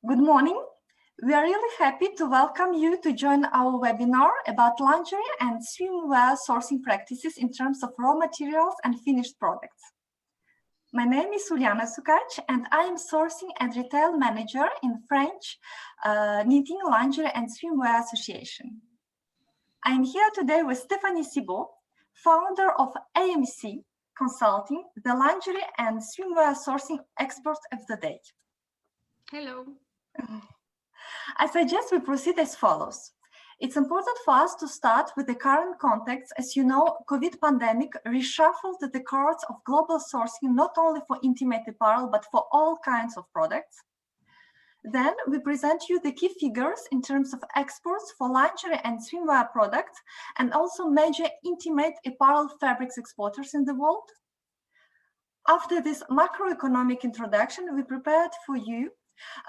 Good morning. We are really happy to welcome you to join our webinar about lingerie and swimwear sourcing practices in terms of raw materials and finished products. My name is Uliana Sukac and I am sourcing and retail manager in French Knitting, Lingerie and Swimwear Association. I am here today with Stéphanie Cibot, founder of AMC Consulting, the lingerie and swimwear sourcing expert of the day. Hello. I suggest we proceed as follows. It's important for us to start with the current context. As you know, COVID pandemic reshuffled the cards of global sourcing, not only for intimate apparel, but for all kinds of products. Then we present you the key figures in terms of exports for lingerie and swimwear products, and also major intimate apparel fabrics exporters in the world. After this macroeconomic introduction, we prepared for you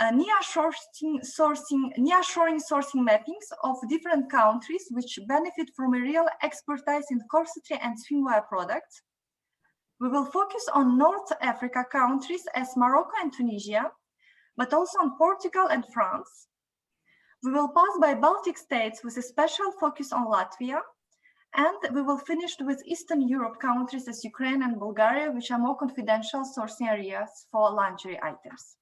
nearshoring sourcing mappings of different countries which benefit from a real expertise in corseterie and swimwear products. We will focus on North Africa countries as Morocco and Tunisia, but also on Portugal and France. We will pass by Baltic states with a special focus on Latvia, and we will finish with Eastern Europe countries as Ukraine and Bulgaria, which are more confidential sourcing areas for lingerie items.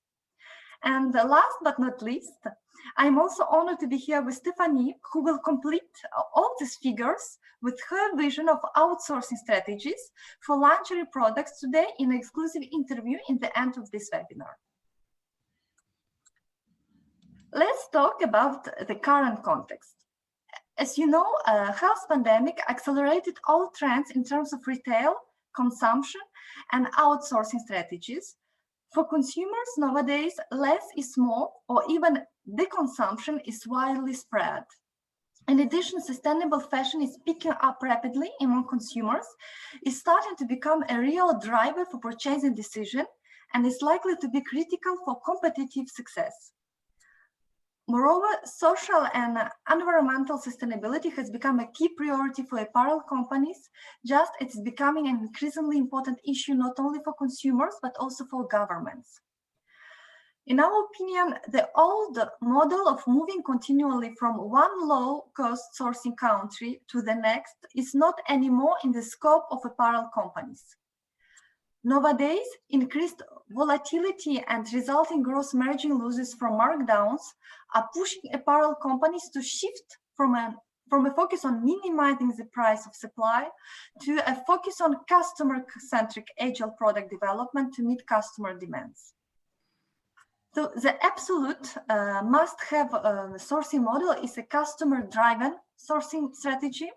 And last but not least, I'm also honored to be here with Stéphanie, who will complete all these figures with her vision of outsourcing strategies for lingerie products today in an exclusive interview in the end of this webinar. Let's talk about the current context. As you know, health pandemic accelerated all trends in terms of retail, consumption, and outsourcing strategies. For consumers nowadays, less is more, or even deconsumption is widely spread. In addition, sustainable fashion is picking up rapidly among consumers, is starting to become a real driver for purchasing decision, and is likely to be critical for competitive success. Moreover, social and environmental sustainability has become a key priority for apparel companies, just as it's becoming an increasingly important issue not only for consumers, but also for governments. In our opinion, the old model of moving continually from one low-cost sourcing country to the next is not anymore in the scope of apparel companies. Nowadays, increased volatility and resulting gross margin losses from markdowns are pushing apparel companies to shift from a focus on minimizing the price of supply to a focus on customer-centric agile product development to meet customer demands. So the absolute must-have sourcing model is a customer-driven sourcing strategy.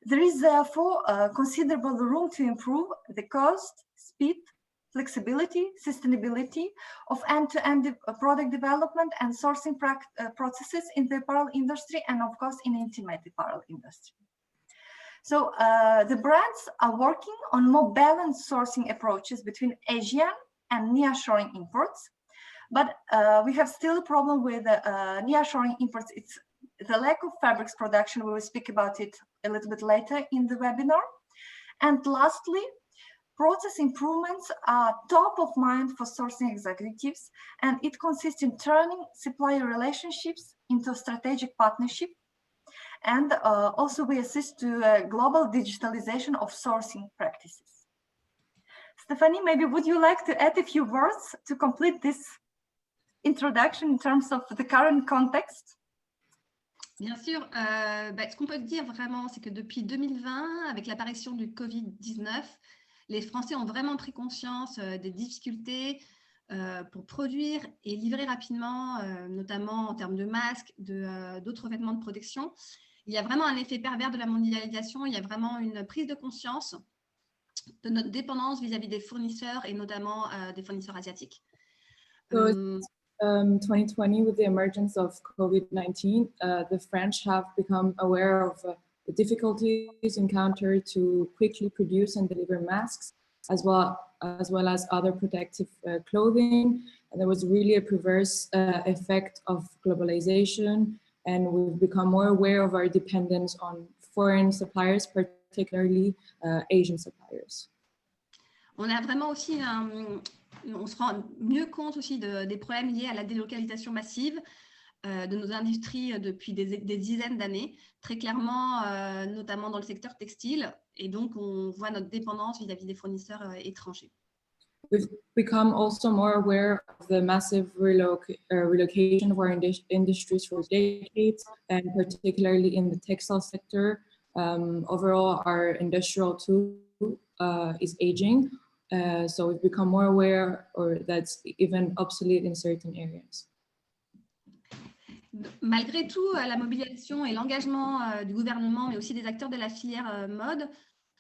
There is therefore considerable room to improve the cost, speed, flexibility, sustainability of end-to-end product development and sourcing processes in the apparel industry, and of course in intimate apparel industry. So the brands are working on more balanced sourcing approaches between Asian and nearshoring imports, but we have still a problem with nearshoring imports. It's the lack of fabrics production. We will speak about it a little bit later in the webinar. And lastly, process improvements are top of mind for sourcing executives, and it consists in turning supplier relationships into a strategic partnership. And also we assist to global digitalization of sourcing practices. Stéphanie, maybe would you like to add a few words to complete this introduction in terms of the current context? Bien sûr, ce qu'on peut dire vraiment, c'est que depuis 2020, avec l'apparition du Covid-19, les Français ont vraiment pris conscience des difficultés pour produire et livrer rapidement, notamment en termes de masques, d'autres vêtements de protection. Il y a vraiment un effet pervers de la mondialisation, il y a vraiment une prise de conscience de notre dépendance vis-à-vis des fournisseurs et notamment des fournisseurs asiatiques. 2020, with the emergence of COVID-19, the French have become aware of the difficulties encountered to quickly produce and deliver masks, as well as other protective clothing. And there was really a perverse effect of globalization, and we've become more aware of our dependence on foreign suppliers, particularly Asian suppliers. On a vraiment aussi on se rend mieux compte aussi des problèmes liés à la délocalisation massive de nos industries depuis des dizaines d'années, très clairement, notamment dans le secteur textile. Et donc, on voit notre dépendance vis-à-vis des fournisseurs étrangers. We've become also more aware of the massive relocation of our industries for decades, and particularly in the textile sector. Overall, our industrial tool is aging, so we've become more aware, or that's even obsolete in certain areas. Malgré tout, la mobilisation et l'engagement du gouvernement, mais aussi des acteurs de la filière mode,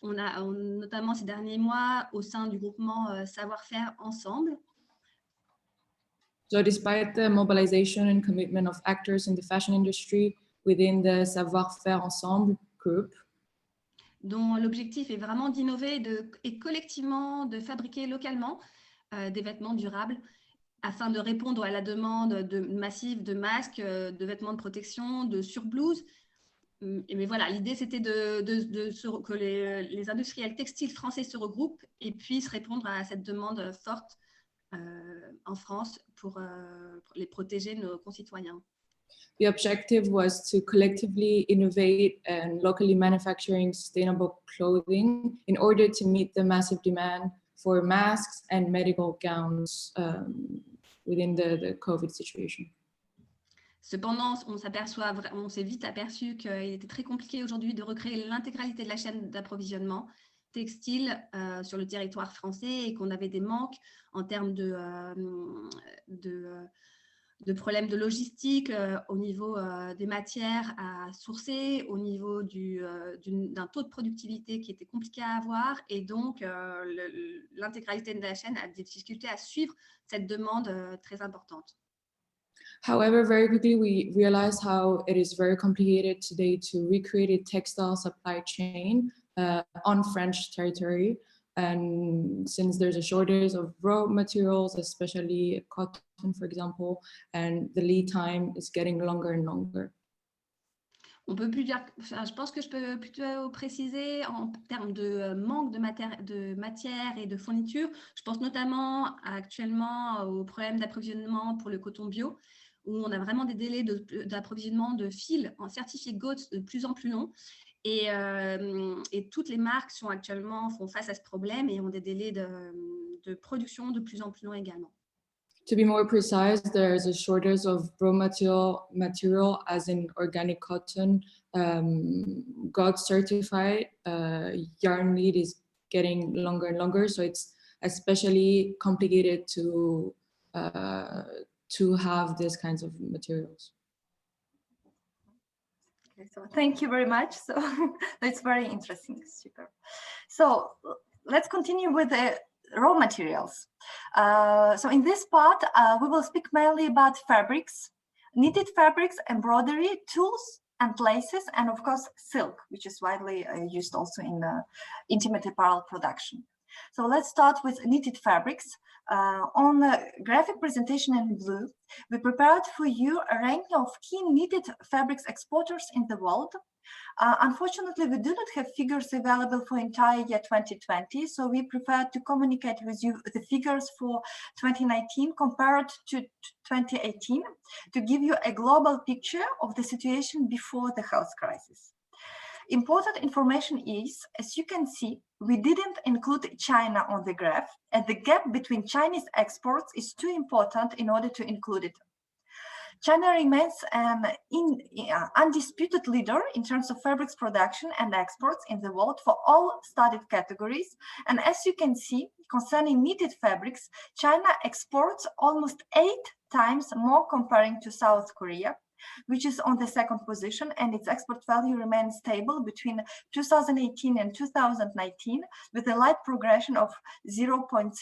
on a notamment ces derniers mois au sein du groupement Savoir-faire Ensemble. So despite the mobilization and commitment of actors in the fashion industry within the Savoir-faire Ensemble group, dont l'objectif est vraiment d'innover et collectivement de fabriquer localement des vêtements durables afin de répondre à la demande massive de masques, de vêtements de protection, de surblouses. Mais voilà, l'idée, c'était que les industriels textiles français se regroupent et puissent répondre à cette demande forte en France pour les protéger, nos concitoyens. the objective was to collectively innovate and locally manufacturing sustainable clothing in order to meet the massive demand for masks and medical gowns within the COVID situation. Cependant, on s'est vite aperçu qu'il était très compliqué aujourd'hui de recréer l'intégralité de la chaîne d'approvisionnement textile sur le territoire français et qu'on avait des manques en termes de problèmes de logistique au niveau des matières à sourcer, au niveau d'un taux de productivité qui était compliqué à avoir, et donc l'intégralité de la chaîne a des difficultés à suivre cette demande très importante. However, very quickly we realized how it is very complicated today to recreate a textile supply chain on French territory. And since there's a shortage of raw materials, especially cotton, for example, and the lead time is getting longer and longer. On peut plus dire, je pense que je peux plutôt préciser en termes de manque de matière et de fournitures. Je pense notamment actuellement aux problèmes d'approvisionnement pour le coton bio, où on a vraiment des délais d'approvisionnement de fils en certifié GOTS de plus en plus longs. Et toutes les marques font face à ce problème et ont des délais de production de plus en plus longs également. To be more precise, there's a shortage of raw material as in organic cotton, GOTS certified. Yarn lead is getting longer and longer, so it's especially complicated to have these kinds of materials. Okay, so thank you very much. So it's very interesting, super. So let's continue with the raw materials. So in this part, we will speak mainly about fabrics, knitted fabrics, embroidery, tools and laces, and of course silk, which is widely used also in intimate apparel production. So let's start with knitted fabrics. On the graphic presentation in blue, we prepared for you a range of key knitted fabrics exporters in the world. Unfortunately, we do not have figures available for entire year 2020, so we prefer to communicate with you the figures for 2019 compared to 2018 to give you a global picture of the situation before the health crisis. Important information is, as you can see, we didn't include China on the graph, and the gap between Chinese exports is too important in order to include it. China remains an undisputed leader in terms of fabrics production and exports in the world for all studied categories. And as you can see, concerning knitted fabrics, China exports almost 8 times more comparing to South Korea, which is on the second position, and its export value remains stable between 2018 and 2019 with a light progression of 0.3%.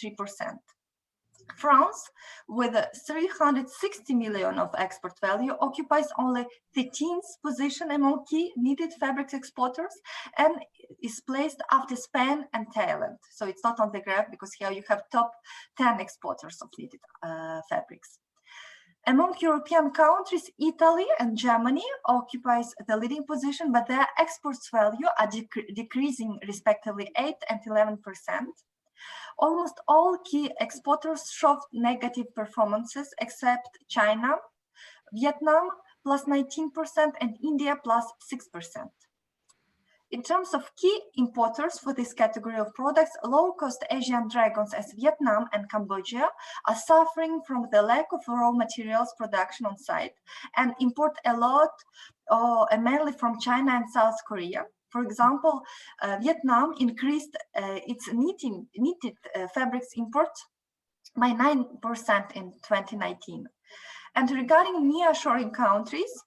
France, with 360 million of export value, occupies only 13th position among key knitted fabrics exporters and is placed after Spain and Thailand. So it's not on the graph because here you have top 10 exporters of knitted fabrics. Among European countries, Italy and Germany occupies the leading position, but their exports value are decreasing respectively 8 and 11%. Almost all key exporters showed negative performances except China, Vietnam plus 19%, and India plus 6%. In terms of key importers for this category of products, low-cost Asian dragons as Vietnam and Cambodia are suffering from the lack of raw materials production on site and import a lot, mainly from China and South Korea. For example, Vietnam increased its knitted fabrics import by 9% in 2019. And regarding nearshoring countries,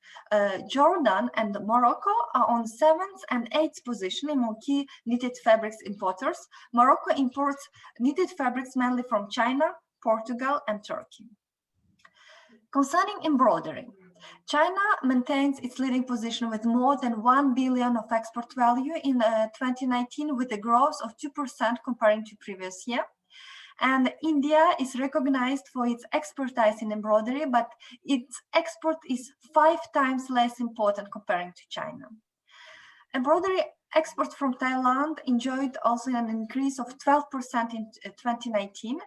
Jordan and Morocco are on 7th and 8th position among key knitted fabrics importers. Morocco imports knitted fabrics mainly from China, Portugal, and Turkey. Concerning embroidery, China maintains its leading position with more than 1 billion of export value in 2019, with a growth of 2% comparing to previous year. And India is recognized for its expertise in embroidery, but its export is 5 times less important comparing to China. Embroidery export from Thailand enjoyed also an increase of 12% in 2019,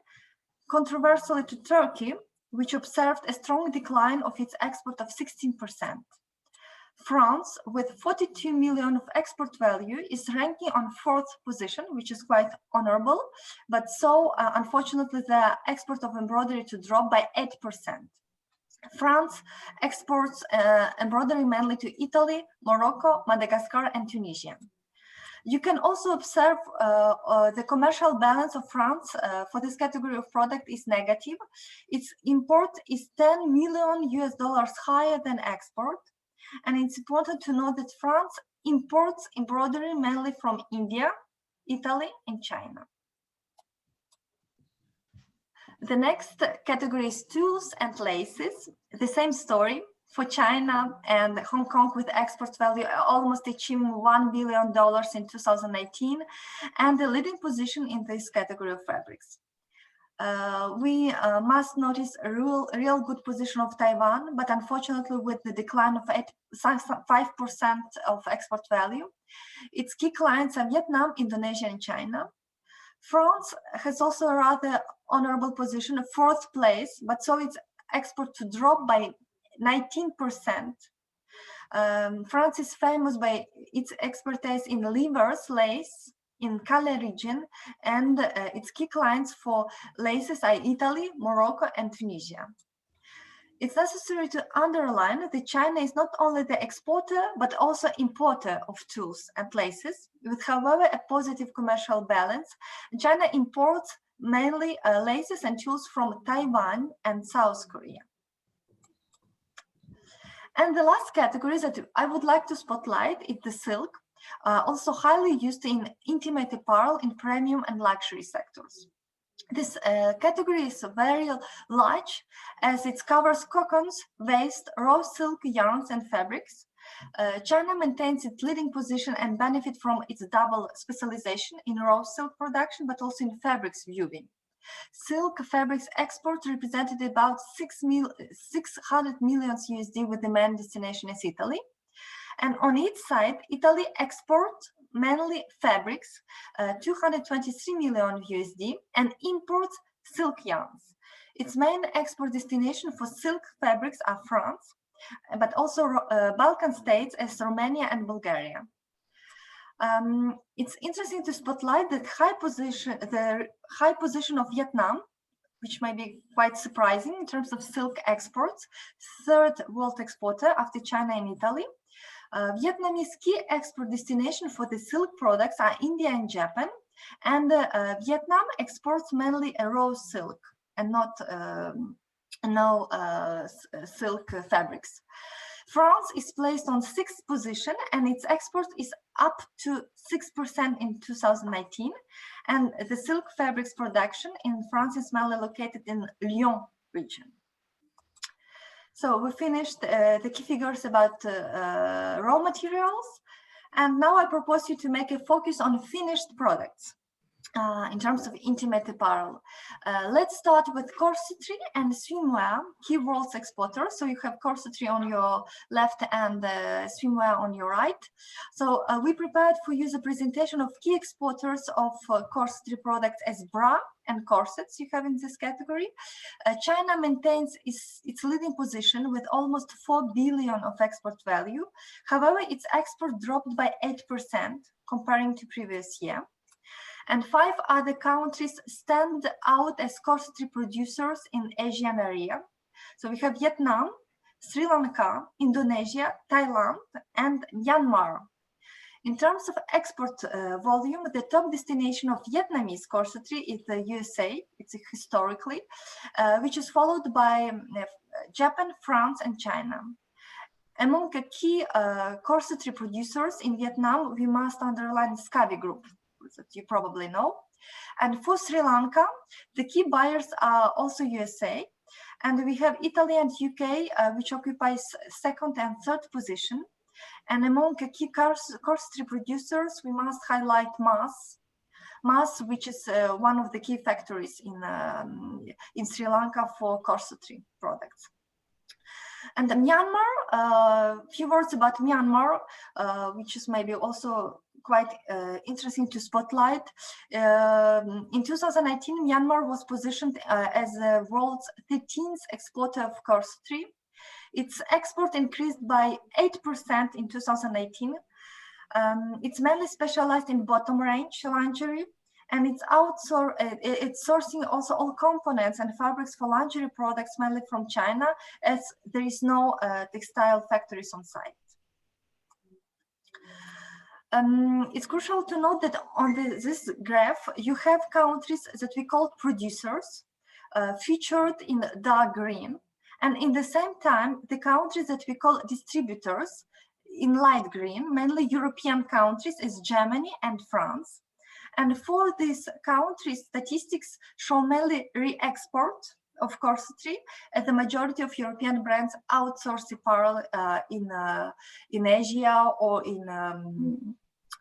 controversially to Turkey, which observed a strong decline of its export of 16%. France, with 42 million of export value, is ranking on 4th position, which is quite honorable, but so unfortunately the export of embroidery to drop by 8%. France exports embroidery mainly to Italy, Morocco, Madagascar, and Tunisia. You can also observe the commercial balance of France for this category of product is negative. Its import is $10 million higher than export. And it's important to note that France imports embroidery mainly from India, Italy, and China. The next category is tools and laces. The same story for China and Hong Kong, with export value almost achieving $1 billion in 2019, and the leading position in this category of fabrics. We must notice a real good position of Taiwan, but unfortunately with the decline of 5% of export value. Its key clients are Vietnam, Indonesia, and China. France has also a rather honorable position, a 4th place, but so its export to drop by 19%. France is famous by its expertise in livers, lace, in Calais region, and its key clients for laces are Italy, Morocco, and Tunisia. It's necessary to underline that China is not only the exporter, but also importer of tools and laces, with, however, a positive commercial balance. China imports mainly laces and tools from Taiwan and South Korea. And the last category that I would like to spotlight is the silk, also highly used in intimate apparel in premium and luxury sectors. This category is very large as it covers cocoons, waste, raw silk yarns, and fabrics. China maintains its leading position and benefits from its double specialization in raw silk production, but also in fabrics viewing. Silk fabrics export represented about 600 million USD, with the main destination is Italy. And on its side, Italy exports mainly fabrics, 223 million USD, and imports silk yarns. Its main export destination for silk fabrics are France, but also Balkan states as Romania and Bulgaria. It's interesting to spotlight that the high position of Vietnam, which may be quite surprising in terms of silk exports, 3rd world exporter after China and Italy. Vietnamese key export destination for the silk products are India and Japan, and Vietnam exports mainly a raw silk and not silk fabrics. France is placed on 6th position, and its export is up to 6% in 2019, and the silk fabrics production in France is mainly located in Lyon region. So we finished the key figures about raw materials, and now I propose you to make a focus on finished products. in terms of intimate apparel. Let's start with corseterie and swimwear, key world's exporters. So you have corseterie on your left and swimwear on your right. So we prepared for you the presentation of key exporters of corseterie products as bra and corsets you have in this category. China maintains its leading position with almost 4 billion of export value. However, its export dropped by 8% comparing to previous year. And 5 other countries stand out as corseterie producers in Asian area. So we have Vietnam, Sri Lanka, Indonesia, Thailand, and Myanmar. In terms of export volume, the top destination of Vietnamese corseterie is the USA, it's historically, which is followed by Japan, France, and China. Among the key corseterie producers in Vietnam, we must underline Scavi Group, that you probably know. And for Sri Lanka, the key buyers are also USA. And we have Italy and UK, which occupies second and third position. And among the key corseterie producers, we must highlight Mas, which is one of the key factories in Sri Lanka for corseterie products. And Myanmar, few words about Myanmar, which is maybe also quite interesting to spotlight. In 2019, Myanmar was positioned as the world's 13th exporter of corseterie. Its export increased by 8% in 2018. It's mainly specialized in bottom range lingerie, and it's sourcing also all components and fabrics for lingerie products mainly from China, as there is no textile factories on site. It's crucial to note that on this graph, you have countries that we call producers, featured in dark green, and in the same time, the countries that we call distributors in light green, mainly European countries as Germany and France. And for these countries, statistics show mainly re-export of corseterie, as the majority of European brands outsource apparel in Asia or in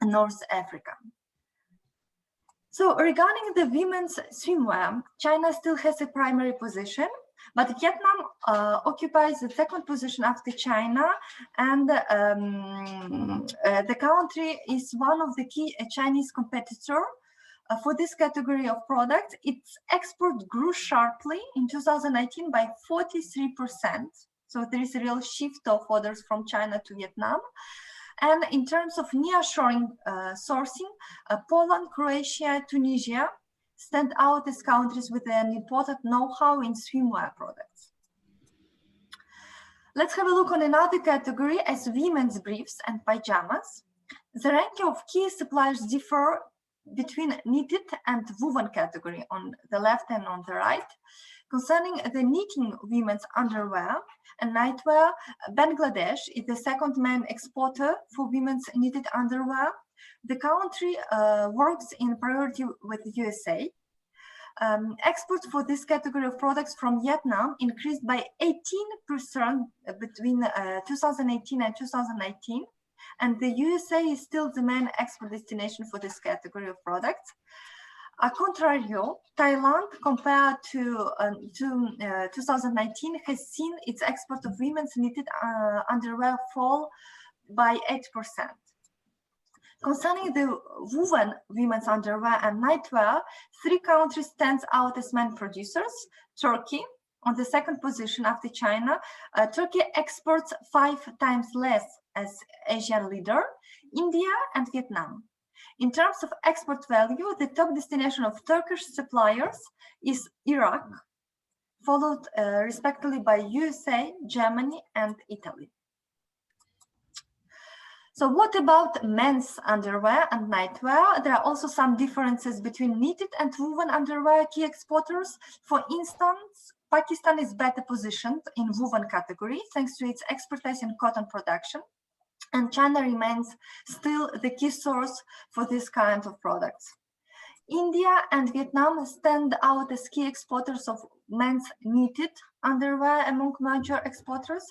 North Africa. So regarding the women's swimwear, China still has a primary position, but Vietnam occupies the second position after China, and the country is one of the key Chinese competitors for this category of products. Its export grew sharply in 2019 by 43%. So there is a real shift of orders from China to Vietnam. And in terms of nearshoring sourcing, Poland, Croatia, Tunisia stand out as countries with an important know-how in swimwear products. Let's have a look on another category as women's briefs and pajamas. The ranking of key suppliers differ between knitted and woven category on the left and on the right. Concerning the knitting women's underwear and nightwear, Bangladesh is the second main exporter for women's knitted underwear. The country works in priority with the USA. Exports for this category of products from Vietnam increased by 18% between 2018 and 2019. And the USA is still the main export destination for this category of products. Contrario, Thailand, compared to 2019, has seen its export of women's knitted underwear fall by 8%. Concerning the woven women's underwear and nightwear, 3 countries stand out as main producers. Turkey, on the second position after China. Turkey exports 5 times less as Asian leader, India and Vietnam. In terms of export value, the top destination of Turkish suppliers is Iraq, followed respectively by USA, Germany, and Italy. So what about men's underwear and nightwear? There are also some differences between knitted and woven underwear key exporters. For instance, Pakistan is better positioned in woven category thanks to its expertise in cotton production. And China remains still the key source for this kind of products. India and Vietnam stand out as key exporters of men's knitted underwear among major exporters.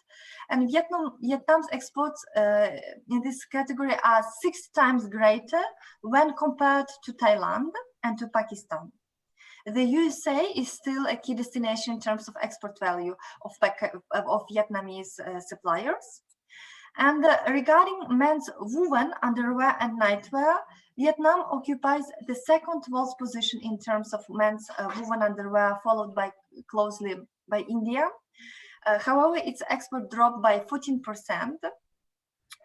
And Vietnam's exports in this category are 6 times greater when compared to Thailand and to Pakistan. The USA is still a key destination in terms of export value of Vietnamese suppliers. And regarding men's woven underwear and nightwear, Vietnam occupies the second worst position in terms of men's woven underwear, followed closely by India. However, its export dropped by 14%,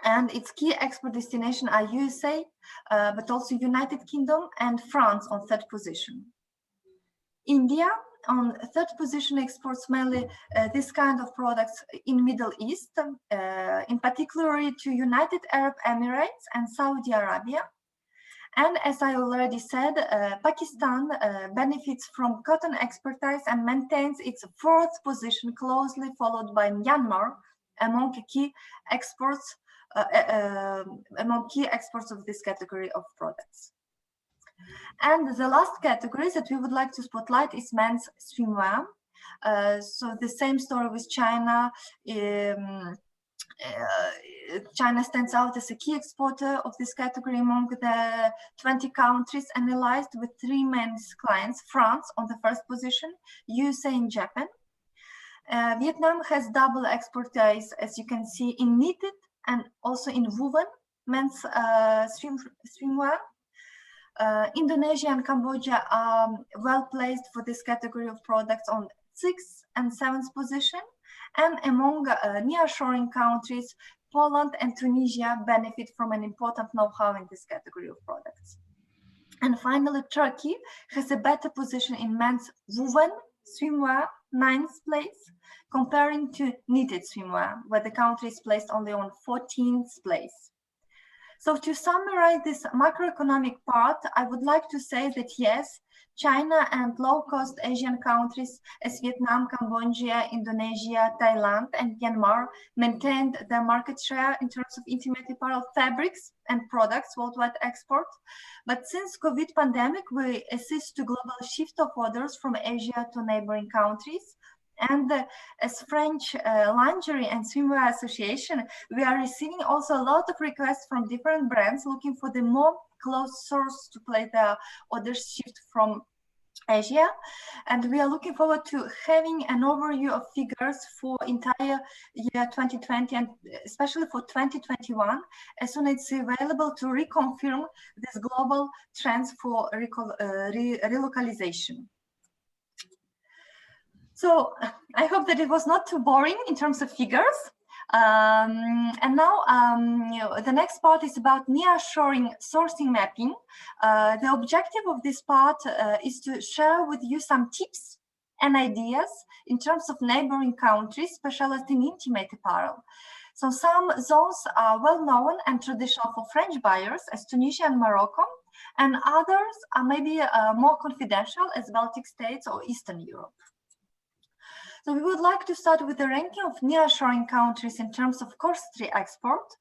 and its key export destinations are USA, but also United Kingdom and France on third position. India on third position exports mainly this kind of products in Middle East, in particular to United Arab Emirates and Saudi Arabia. And as I already said, Pakistan benefits from cotton expertise and maintains its fourth position, closely followed by Myanmar among key exports of this category of products. And the last category that we would like to spotlight is men's swimwear. So the same story with China. China stands out as a key exporter of this category among the 20 countries analyzed, with 3 main clients: France on the first position, USA and Japan. Vietnam has double expertise, as you can see, in knitted and also in woven men's swimwear. Indonesia and Cambodia are well placed for this category of products on 6th and 7th position. And among nearshoring countries, Poland and Tunisia benefit from an important know-how in this category of products. And finally, Turkey has a better position in men's woven swimwear, 9th place, comparing to knitted swimwear, where the country is placed only on 14th place. So to summarize this macroeconomic part, I would like to say that yes, China and low-cost Asian countries as Vietnam, Cambodia, Indonesia, Thailand, and Myanmar maintained their market share in terms of intimate apparel fabrics and products worldwide export. But since COVID pandemic, we assist to global shift of orders from Asia to neighboring countries. And as French Lingerie and Swimwear Association, we are receiving also a lot of requests from different brands looking for the more close source to play the orders shift from Asia. And we are looking forward to having an overview of figures for entire year 2020 and especially for 2021, as soon as it's available to reconfirm this global trends for relocalization. So I hope that it was not too boring in terms of figures. And now the next part is about nearshoring sourcing mapping. The objective of this part is to share with you some tips and ideas in terms of neighboring countries specialized in intimate apparel. So some zones are well known and traditional for French buyers as Tunisia and Morocco, and others are maybe more confidential as Baltic states or Eastern Europe. So we would like to start with the ranking of nearshoring countries in terms of corseterie export.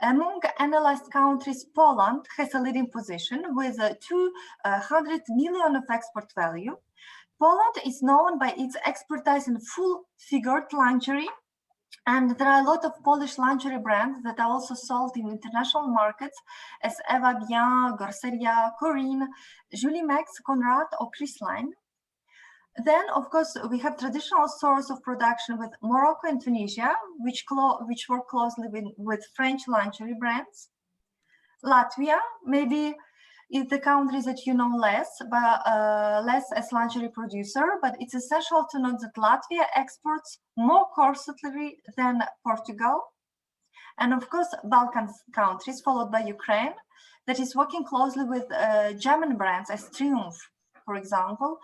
Among analyzed countries, Poland has a leading position with 200 million of export value. Poland is known by its expertise in full-figured lingerie, and there are a lot of Polish lingerie brands that are also sold in international markets as Eva Bien, Gorseria, Corinne, Julie Max, Conrad, or Chrysaline. Then, of course, we have traditional source of production with Morocco and Tunisia, which work closely with French lingerie brands. Latvia, maybe is the country that you know less, but less as lingerie producer, but it's essential to note that Latvia exports more corseterie than Portugal. And of course, Balkan countries, followed by Ukraine, that is working closely with German brands as Triumph. For example,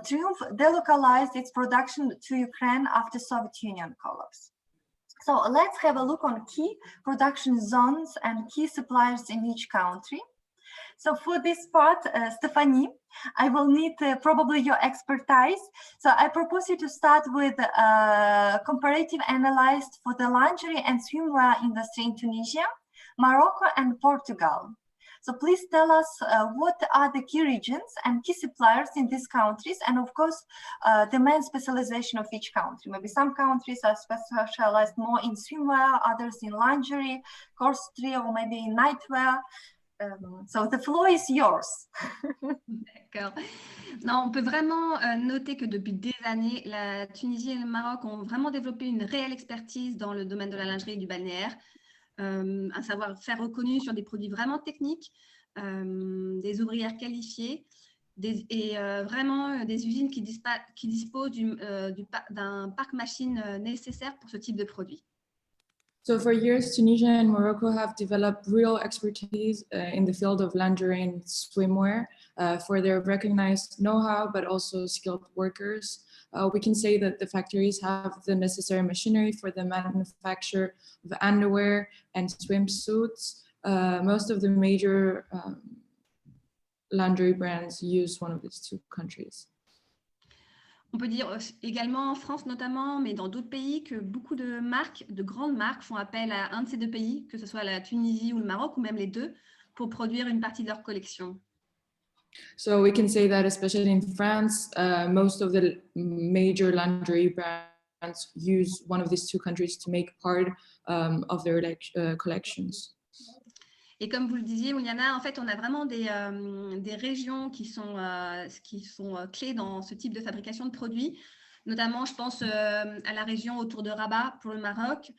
Triumph delocalized its production to Ukraine after Soviet Union collapse. So let's have a look on key production zones and key suppliers in each country. So for this part, Stephanie, I will need probably your expertise. So I propose you to start with comparative analysis for the lingerie and swimwear industry in Tunisia, Morocco, and Portugal. So please tell us what are the key regions and key suppliers in these countries, and of course, the main specialization of each country. Maybe some countries are specialized more in swimwear, others in lingerie, corseterie, or maybe in nightwear. So the floor is yours. D'accord. Non, on peut vraiment noter que depuis des années, la Tunisie et le Maroc ont vraiment développé une réelle expertise dans le domaine de la lingerie et du balnéaire, un savoir-faire reconnu sur des produits vraiment techniques, des ouvrières qualifiées et vraiment des usines qui disposent d'un parc machine nécessaire pour ce type de produit. So for years, Tunisia and Morocco have developed real expertise in the field of lingerie and swimwear for their recognized know-how, but also skilled workers. We can say that the factories have the necessary machinery for the manufacture of underwear and swimsuits. Most of the major lingerie brands use one of these two countries. On peut dire également en France notamment, mais dans d'autres pays, que beaucoup de marques, de grandes marques, font appel à un de ces deux pays, que ce soit la Tunisie ou le Maroc, ou même les deux, pour produire une partie de leur collection. So we can say that especially in France, most of the major lingerie brands use one of these two countries to make part of their collections. Et comme vous le disiez, Ouliana, en fait, on a vraiment des régions qui sont clés dans ce type de fabrication de produits. Notamment, je pense à la région autour de Rabat pour le Maroc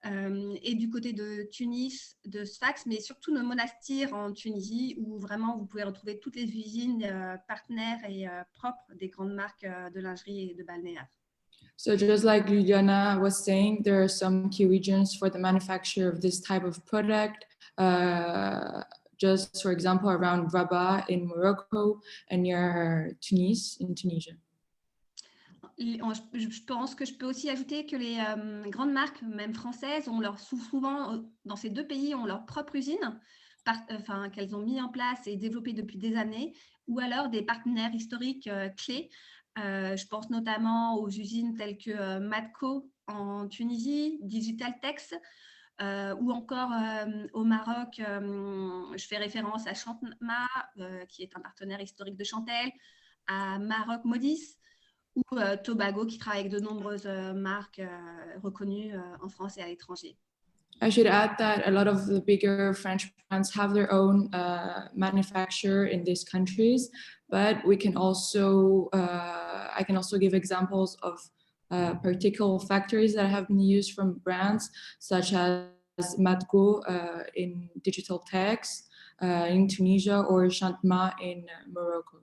et du côté de Tunis, de Sfax, mais surtout nos monastères en Tunisie où vraiment vous pouvez retrouver toutes les usines partenaires et propres des grandes marques de lingerie et de balnéaire. So just like Juliana was saying, there are some key regions for the manufacture of this type of product. Just for example, around Rabat in Morocco and near Tunis in Tunisia. Je pense que je peux aussi ajouter que les grandes marques, même françaises, souvent dans ces deux pays, ont leur propre usine, qu'elles ont mis en place et développée depuis des années, ou alors des partenaires historiques clés. Je pense notamment aux usines telles que Matco en Tunisie, Digital Tex, ou encore au Maroc, je fais référence à Chantema, qui est un partenaire historique de Chantel, à Maroc Modis, ou Tobago, qui travaille avec de nombreuses marques reconnues en France et à l'étranger. I should add that a lot of the bigger French brands have their own manufacture in these countries, but we can also, I can also give examples of particular factories that have been used from brands such as Matco in Digital Tex in Tunisia or Chantema in Morocco.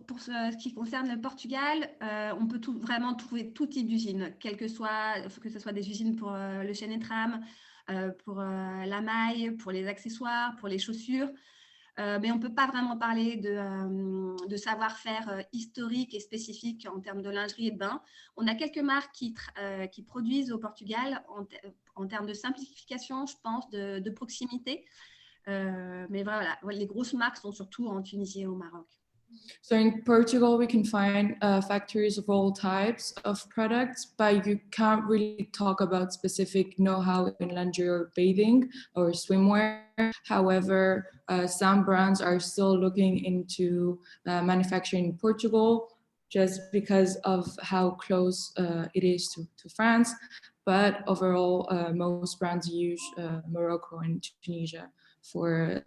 Pour ce qui concerne le Portugal, on peut vraiment trouver tout type d'usines, que ce soit des usines pour le chêne et trame, pour la maille, pour les accessoires, pour les chaussures. Mais on ne peut pas vraiment parler de savoir-faire historique et spécifique en termes de lingerie et de bain. On a quelques marques qui produisent au Portugal en termes de simplification, je pense, de proximité. Mais voilà, les grosses marques sont surtout en Tunisie et au Maroc. So in Portugal, we can find factories of all types of products, but you can't really talk about specific know-how in lingerie or bathing or swimwear. However, some brands are still looking into manufacturing in Portugal just because of how close it is to France. But overall, most brands use Morocco and Tunisia for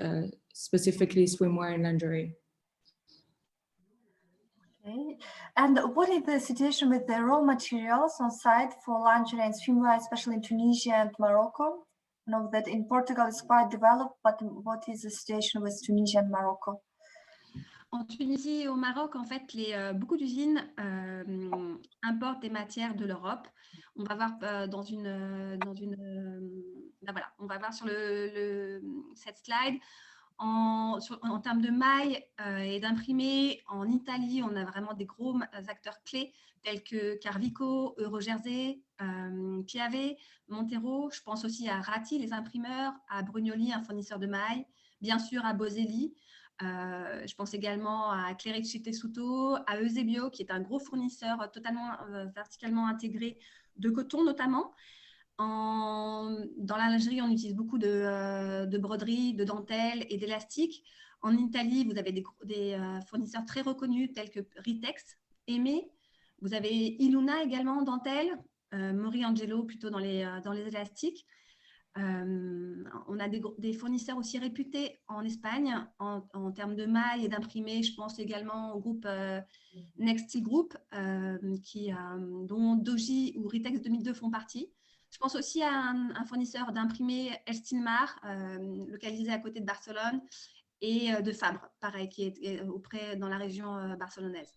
specifically swimwear and lingerie. Okay. And what is the situation with the raw materials on site for lingerie and swimwear, especially in Tunisia and Morocco? I know that in Portugal it's quite developed, but what is the situation with Tunisia and Morocco? En Tunisie et au Maroc, en fait, beaucoup d'usines importent des matières de l'Europe. On va voir on va voir sur cette slide. En termes de mailles et d'imprimés, en Italie, on a vraiment des gros acteurs clés tels que Carvico, Eurojersey, Piave, Montero. Je pense aussi à Ratti, les imprimeurs, à Brugnoli, un fournisseur de mailles, bien sûr à Boselli. Je pense également à Clerici Tessuto, à Eusebio, qui est un gros fournisseur totalement verticalement intégré de coton notamment. Dans la lingerie, on utilise beaucoup de broderies, de dentelles et d'élastiques. En Italie, vous avez des fournisseurs très reconnus tels que Ritex, Aimé. Vous avez Iluna également en dentelle, Mori Angelo plutôt dans les élastiques. On a des fournisseurs aussi réputés en Espagne en termes de mailles et d'imprimés. Je pense également au groupe Next Group, dont Doji ou Ritex 2002 font partie. Je pense aussi à un fournisseur d'imprimés Estilmar, localisé à côté de Barcelone, et de Fabre, pareil, qui est auprès dans la région barcelonaise.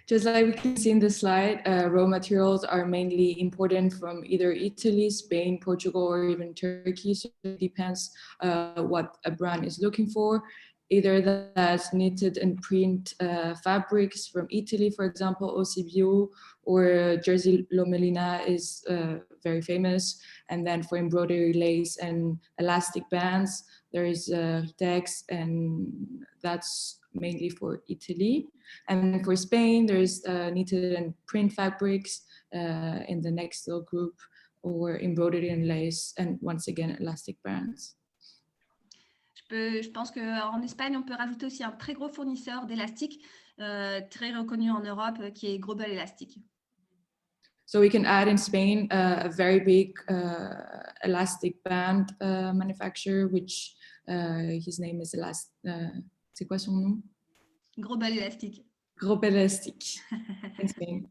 Just like we can see in the slide, raw materials are mainly imported from either Italy, Spain, Portugal, or even Turkey. So it depends what a brand is looking for. Either that's knitted and print fabrics from Italy, for example, OCBio, or Jersey Lomelina is very famous. And then for embroidery, lace, and elastic bands, there is Tex, and that's mainly for Italy. And for Spain, there's knitted and print fabrics in the Nextel group, or embroidery and lace, and once again, elastic bands. Je pense qu'en Espagne, on peut rajouter aussi un très gros fournisseur d'élastique, très reconnu en Europe, qui est Global Elastic. So we can add in Spain a very big elastic band manufacturer, which his name is c'est quoi son nom? Global Elastic. Global Elastic in Spain.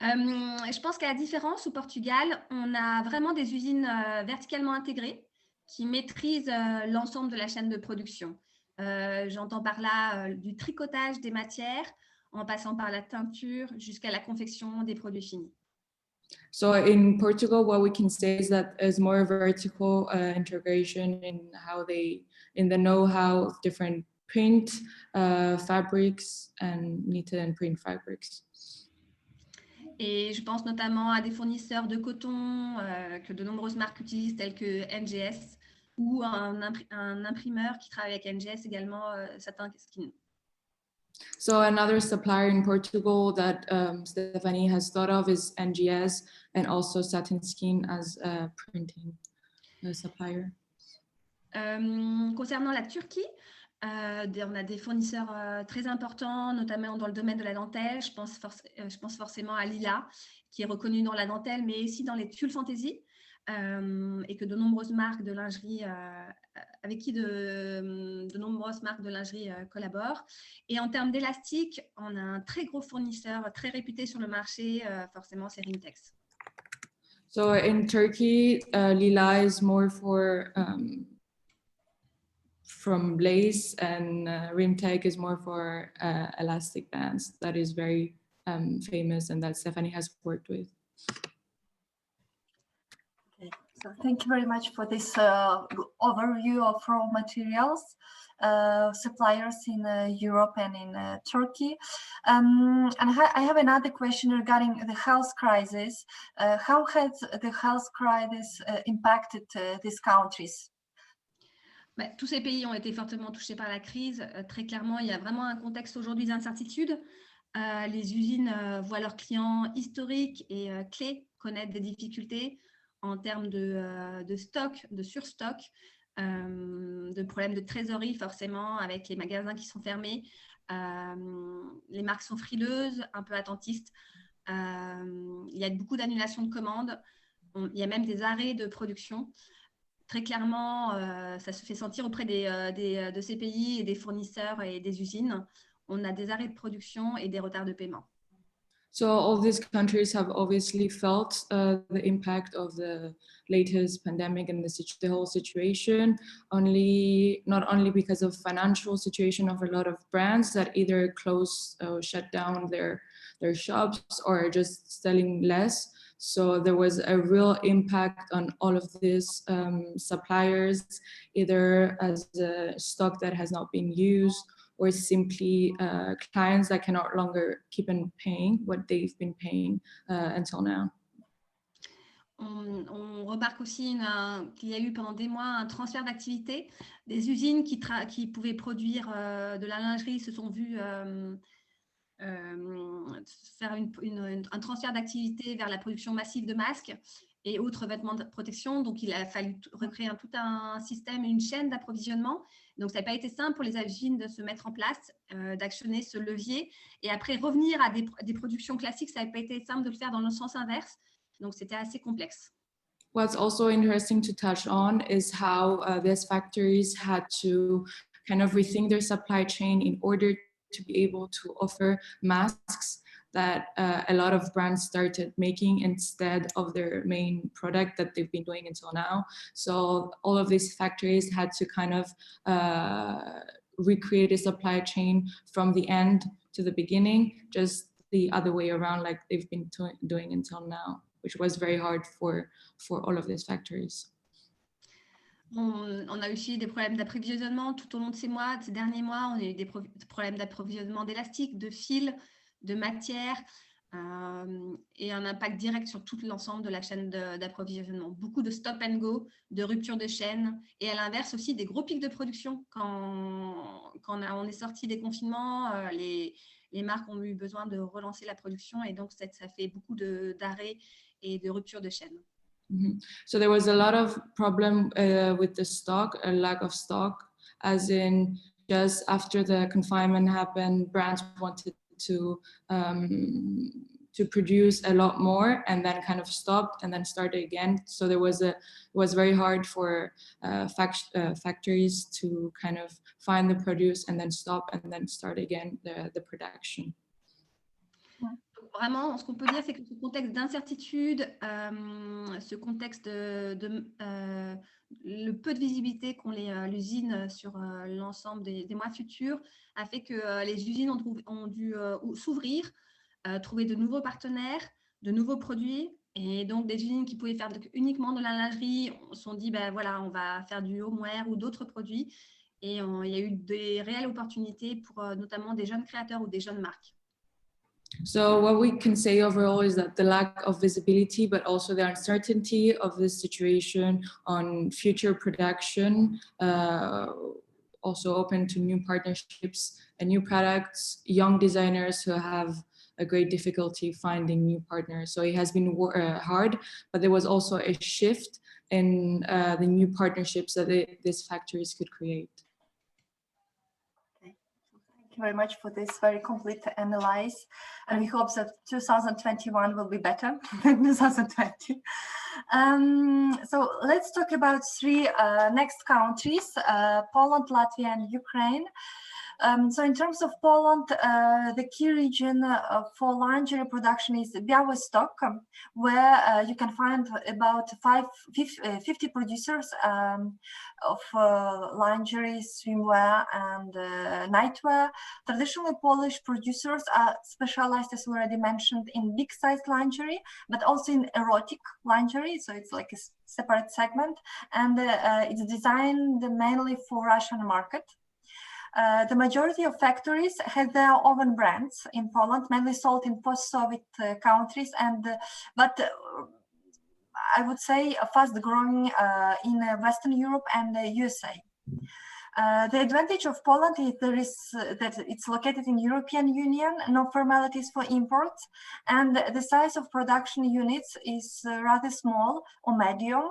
Je pense qu'à la différence, au Portugal, on a vraiment des usines verticalement intégrées qui maîtrisent l'ensemble de la chaîne de production. J'entends par là du tricotage des matières, en passant par la teinture jusqu'à la confection des produits finis. So in Portugal, what we can say is that there's more vertical integration in the know-how of different print fabrics and knitted and print fabrics. Et je pense notamment à des fournisseurs de coton que de nombreuses marques utilisent, tels que NGS, ou un imprimeur qui travaille avec NGS également, Satin-Skin. So another supplier in Portugal that Stephanie has thought of is NGS, and also Satin Skin as a printing supplier. Concernant la Turquie, on a des fournisseurs très importants, notamment dans le domaine de la dentelle. Je pense forcément à Lila, qui est reconnue dans la dentelle, mais aussi dans les tulles fantaisie, et que de nombreuses marques de lingerie, avec qui de nombreuses marques de lingerie collaborent. Et en termes d'élastique, on a un très gros fournisseur, très réputé sur le marché, forcément, c'est Rintex. So in Turkey, Lila is more from lace, and Rimtech is more for elastic bands. That is very famous, and that Stephanie has worked with. Okay. So thank you very much for this overview of raw materials suppliers in Europe and in Turkey. And I have another question regarding the health crisis. How has the health crisis impacted these countries? Tous ces pays ont été fortement touchés par la crise. Très clairement, il y a vraiment un contexte aujourd'hui d'incertitude. Les usines voient leurs clients historiques et clés connaître des difficultés en termes de stock, de surstock, de problèmes de trésorerie forcément avec les magasins qui sont fermés. Les marques sont frileuses, un peu attentistes. Il y a beaucoup d'annulations de commandes. Il y a même des arrêts de production. Très clairement, ça se fait sentir auprès de ces pays et des fournisseurs et des usines. On a des arrêts de production et des retards de paiement. So all these countries have obviously felt the impact of the latest pandemic and the whole situation, not only because of financial situation of a lot of brands that either close or shut down their shops or just selling less. So there was a real impact on all of these suppliers, either as a stock that has not been used, or simply clients that can no longer keep on paying what they've been paying until now. On remarque aussi qu'il y a eu pendant des mois un transfert d'activité. Des usines qui pouvaient produire de la lingerie se sont vues faire un transfert d'activité vers la production massive de masques. et autres vêtements de protection. Donc, il a fallu recréer tout un système, une chaîne d'approvisionnement. Donc, ça n'a pas été simple pour les usines de se mettre en place, d'actionner ce levier. Et après, revenir à des productions classiques, ça n'a pas été simple de le faire dans le sens inverse. Donc, c'était assez complexe. What's also interesting to touch on is how these factories had to kind of rethink their supply chain in order to be able to offer masks that a lot of brands started making instead of their main product that they've been doing until now. So all of these factories had to kind of recreate a supply chain from the end to the beginning, just the other way around, like they've been doing until now, which was very hard for all of these factories. On a aussi des problèmes d'approvisionnement tout au long de ces derniers mois. On a eu des problèmes d'approvisionnement d'élastique, de fils, de matières et un impact direct sur tout l'ensemble de la chaîne d'approvisionnement. Beaucoup de stop and go, de rupture de chaîne et à l'inverse aussi des gros pics de production. Quand on est sorti des confinements, les marques ont eu besoin de relancer la production et donc ça fait beaucoup d'arrêts et de rupture de chaîne. Mm-hmm. So there was a lot of problem with the stock, a lack of stock, as in just after the confinement happened, brands wanted to produce a lot more and then kind of stopped and then started again. So it was very hard for factories to kind of find the produce and then stop and then start again the production. Vraiment, ce qu'on peut dire, c'est que ce contexte d'incertitude, ce contexte le peu de visibilité qu'ont les usines sur l'ensemble des mois futurs a fait que les usines ont dû s'ouvrir, trouver de nouveaux partenaires, de nouveaux produits. Et donc, des usines qui pouvaient faire uniquement de la lingerie se sont dit, ben voilà, on va faire du homeware ou d'autres produits. Et il y a eu des réelles opportunités pour notamment des jeunes créateurs ou des jeunes marques. So what we can say overall is that the lack of visibility, but also the uncertainty of this situation on future production, also open to new partnerships and new products, young designers who have a great difficulty finding new partners. So it has been hard, but there was also a shift in the new partnerships that these factories could create. Thank you very much for this very complete analysis, and we hope that 2021 will be better than 2020. So let's talk about three next countries, Poland, Latvia, and Ukraine. So in terms of Poland, the key region for lingerie production is Białystok, where you can find about 50 producers of lingerie, swimwear, and nightwear. Traditionally, Polish producers are specialized, as already mentioned, in big-sized lingerie, but also in erotic lingerie, so it's like a separate segment, and it's designed mainly for Russian market. The majority of factories have their own brands in Poland, mainly sold in post-Soviet countries, but I would say fast growing in Western Europe and the USA. The advantage of Poland is that it's located in European Union, no formalities for imports, and the size of production units is rather small or medium.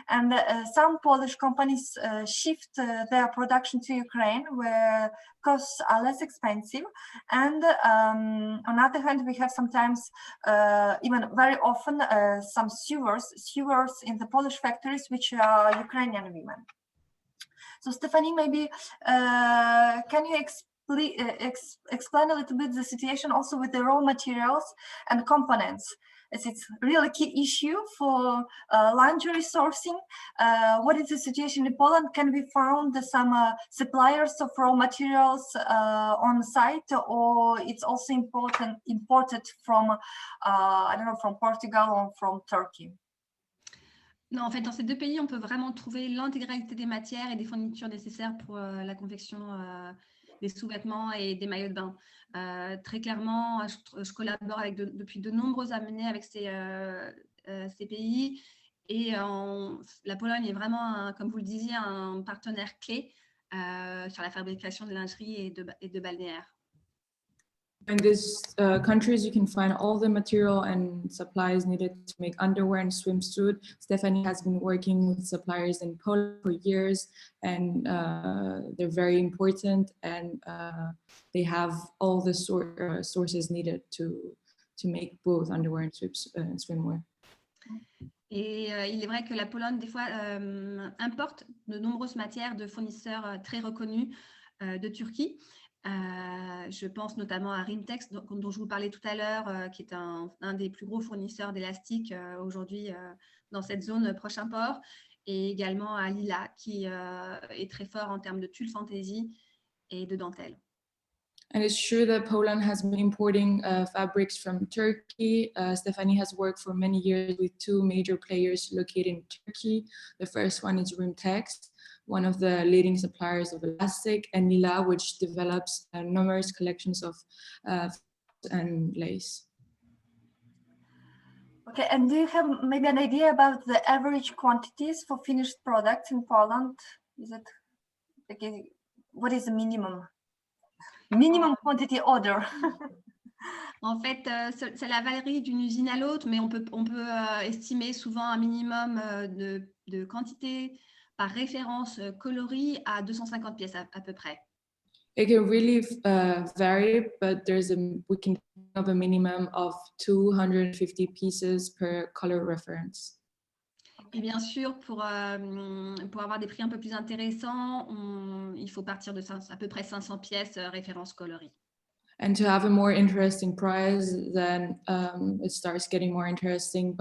And some Polish companies shift their production to Ukraine, where costs are less expensive. And on the other hand, we have sometimes, even very often, some sewers in the Polish factories, which are Ukrainian women. So Stephanie, maybe can you explain a little bit the situation also with the raw materials and components, as it's really a key issue for lingerie sourcing. What is the situation in Poland? Can we find some suppliers of raw materials on site, or it's also imported from, I don't know, from Portugal or from Turkey? Non, en fait, dans ces deux pays, on peut vraiment trouver l'intégralité des matières et des fournitures nécessaires pour la confection des sous-vêtements et des maillots de bain. Très clairement, je collabore depuis de nombreuses années avec ces pays. Et la Pologne est vraiment, comme vous le disiez, un partenaire clé sur la fabrication de lingerie et de balnéaires. In these countries, you can find all the material and supplies needed to make underwear and swimsuit. Stephanie has been working with suppliers in Poland for years, and they're very important, and they have all the sources needed to make both underwear and swimwear. Et il est vrai que la Pologne, des fois, importe de nombreuses matières de fournisseurs très reconnus de Turquie. Je pense notamment à Rimtex, dont je vous parlais tout à l'heure, qui est un des plus gros fournisseurs d'élastiques aujourd'hui dans cette zone prochain port, et également à Lila, qui est très fort en termes de tulle fantaisie et de dentelle. And it's true that Poland has been importing fabrics from Turkey. Stephanie has worked for many years with two major players located in Turkey. The first one is Rimtex, one of the leading suppliers of elastic, and Lila, which develops numerous collections of and lace. Okay, and do you have maybe an idea about the average quantities for finished products in Poland? Is it, okay, what is the minimum quantity order? En fait, cela varie d'une usine à l'autre, mais on peut estimer souvent un minimum de quantité par référence coloris à 250 pièces à peu près. It can really vary, but we can have a minimum of 250 pieces per color reference. Et bien sûr, pour avoir des prix un peu plus intéressants, il faut partir de à peu près 500 pièces référence coloris. And to have a more interesting price, then it starts getting more interesting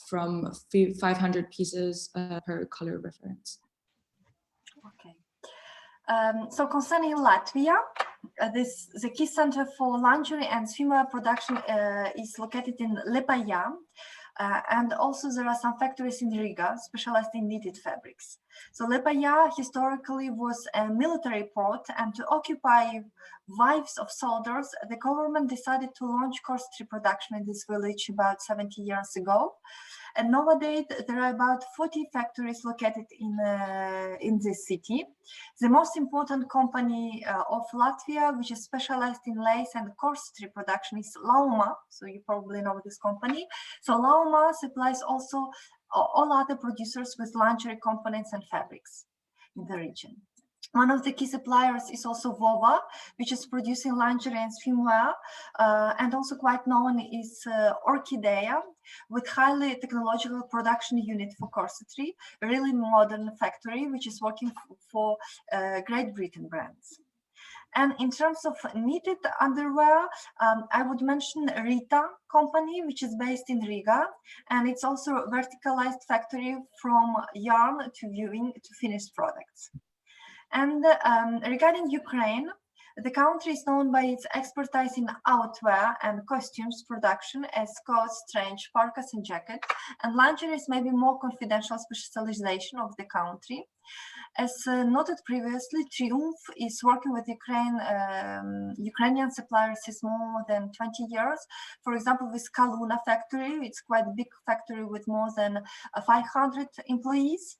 from 500 pieces per color reference. Okay. So concerning Latvia, the key center for lingerie and swimwear production is located in Liepāja. And also there are some factories in Riga specialized in knitted fabrics. So Liepāja historically was a military port, and to occupy wives of soldiers, the government decided to launch corseterie production in this village about 70 years ago. And nowadays there are about 40 factories located in this city. The most important company of Latvia, which is specialized in lace and corseterie production, is Lauma. So you probably know this company. So Lauma supplies also all other producers with lingerie components and fabrics in the region. One of the key suppliers is also Vova, which is producing lingerie and swimwear, and also quite known is Orchidea, with highly technological production unit for corseterie, a really modern factory which is working for Great Britain brands. And in terms of knitted underwear, I would mention Rita company, which is based in Riga, and it's also a verticalized factory from yarn to viewing to finished products. And regarding Ukraine, the country is known by its expertise in outwear and costumes production as coats, trench, parkas, and jackets. And lingerie is maybe more confidential specialization of the country. As noted previously, Triumph is working with Ukrainian suppliers since more than 20 years. For example, with Kaluna factory, it's quite a big factory with more than 500 employees.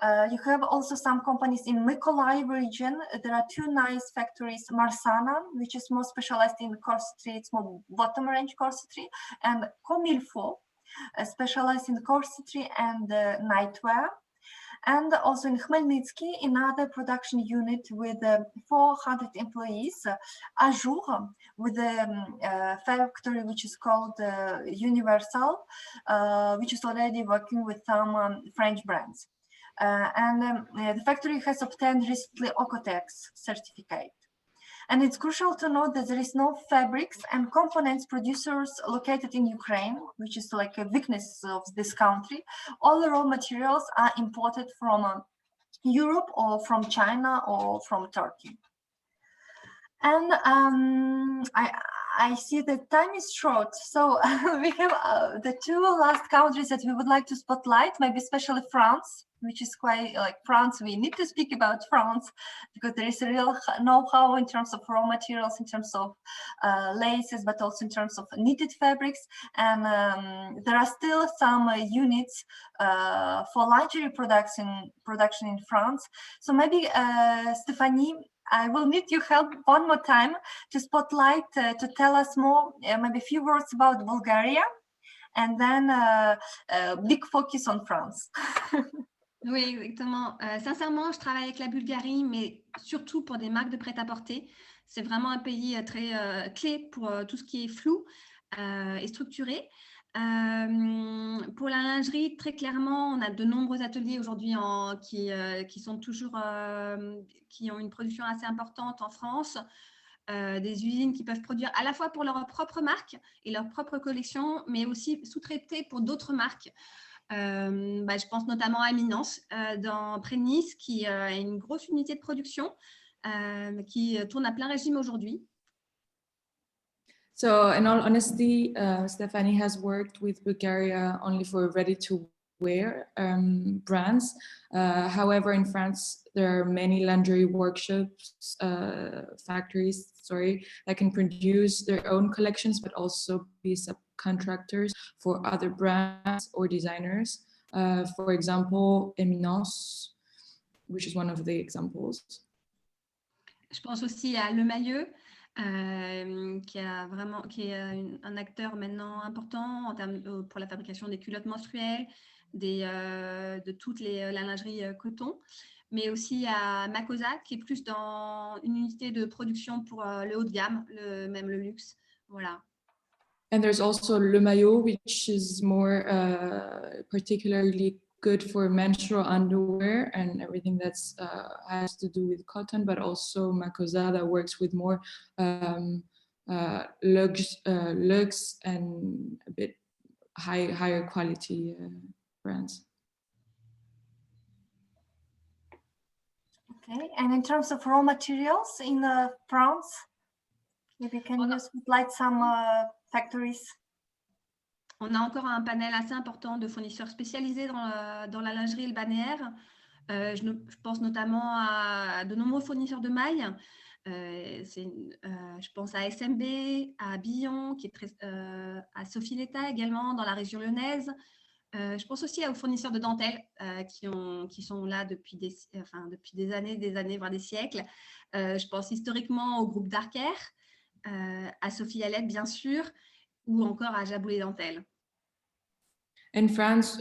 You have also some companies in Mykolaiv region. There are two nice factories, Marsana, which is more specialized in corseterie, it's more bottom range corseterie, and Komilfo, specialized in corseterie and nightwear. And also in Khmelnytsky, another production unit with 400 employees, Azur, with a factory which is called Universal, which is already working with some French brands. The factory has obtained recently Ocotex certificate. And it's crucial to note that there is no fabrics and components producers located in Ukraine, which is like a weakness of this country. All the raw materials are imported from Europe or from China or from Turkey. And I see the time is short, so we have the two last countries that we would like to spotlight, maybe especially France, which is quite like France. We need to speak about France because there is a real know-how in terms of raw materials, in terms of laces, but also in terms of knitted fabrics. And there are still some units for lingerie production in France. So maybe Stephanie, I will need your help one more time to spotlight, to tell us more, maybe a few words about Bulgaria, and then big focus on France. Oui, exactement. Sincèrement, je travaille avec la Bulgarie, mais surtout pour des marques de prêt-à-porter. C'est vraiment un pays très clé pour tout ce qui est flou et structuré. Pour la lingerie, très clairement, on a de nombreux ateliers aujourd'hui qui sont toujours, qui ont une production assez importante en France. Des usines qui peuvent produire à la fois pour leur propre marque et leur propre collection, mais aussi sous-traiter pour d'autres marques. Je pense notamment à Éminence près de Nice, qui a une grosse unité de production qui tourne à plein régime aujourd'hui. So, in all honesty, Stephanie has worked with Bulgaria only for ready-to-wear brands. However, in France, there are many lingerie workshops, factories, that can produce their own collections, but also be subcontractors for other brands or designers. For example, Éminence, which is one of the examples. Je pense aussi à Le Maillot, qui est un acteur maintenant important en termes pour la fabrication des culottes menstruelles, de toute la lingerie coton, mais aussi à Makosa, qui est plus dans une unité de production pour le haut de gamme, même le luxe. Voilà. And there's also Le Maillot, which is more particularly good for menstrual underwear and everything that's has to do with cotton, but also Makosa that works with more luxe and a bit higher quality brands. Okay, and in terms of raw materials in France, maybe can you spotlight some factories? On a encore un panel assez important de fournisseurs spécialisés dans la lingerie et le balnéaire. Je pense notamment à de nombreux fournisseurs de mailles. Je pense à SMB, à Billon, à Sophie Letta également dans la région lyonnaise. Je pense aussi aux fournisseurs de dentelles qui sont là depuis des années, voire des siècles. Je pense historiquement au groupe Darker, à Sophie Alette bien sûr, ou encore à Jaboulé Dentelle. In France,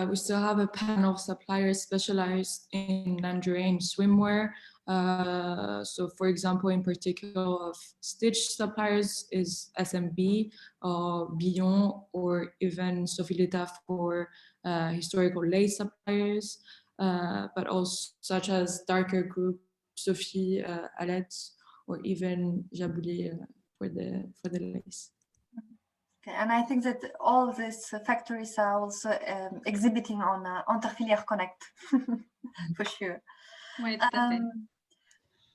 we still have a panel of suppliers specialized in lingerie and swimwear. So, for example, in particular, of stitch suppliers is SMB, Billon, or even Sophie Letta for historical lace suppliers, but also such as Darker Group, Sophie Alette, or even Jaboulé for the lace. Okay, and I think that all these factories are also exhibiting on Interfilière Connect, for sure. Oui, tout à fait.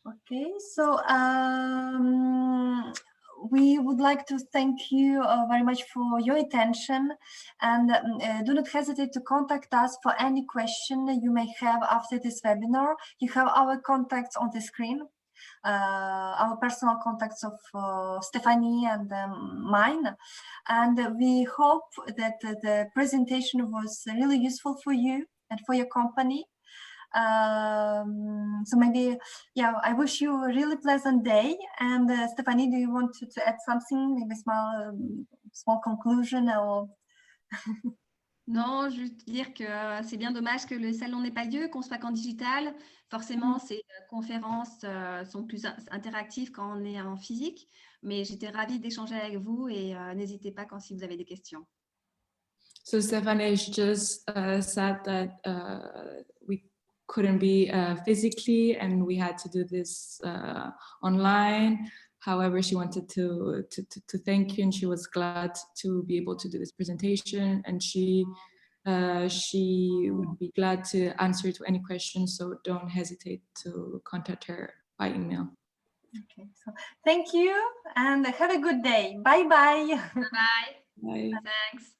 Okay, so we would like to thank you very much for your attention, and do not hesitate to contact us for any question you may have after this webinar. You have our contacts on the screen. Our personal contacts of Stephanie and mine, and we hope that the presentation was really useful for you and for your company. So maybe, I wish you a really pleasant day. And Stephanie, do you want to add something, maybe small conclusion or? Non, juste dire que c'est bien dommage que le salon n'ait pas lieu, qu'on soit qu'en digital. Forcément, ces conférences sont plus interactives quand on est en physique, mais j'étais ravie d'échanger avec vous et n'hésitez pas si vous avez des questions. So Stephanie just said that we couldn't be physically and we had to do this online. However, she wanted to thank you, and she was glad to be able to do this presentation, and she would be glad to answer to any questions, so don't hesitate to contact her by email. Okay, so thank you and have a good day. Bye-bye. Bye. Bye. Thanks.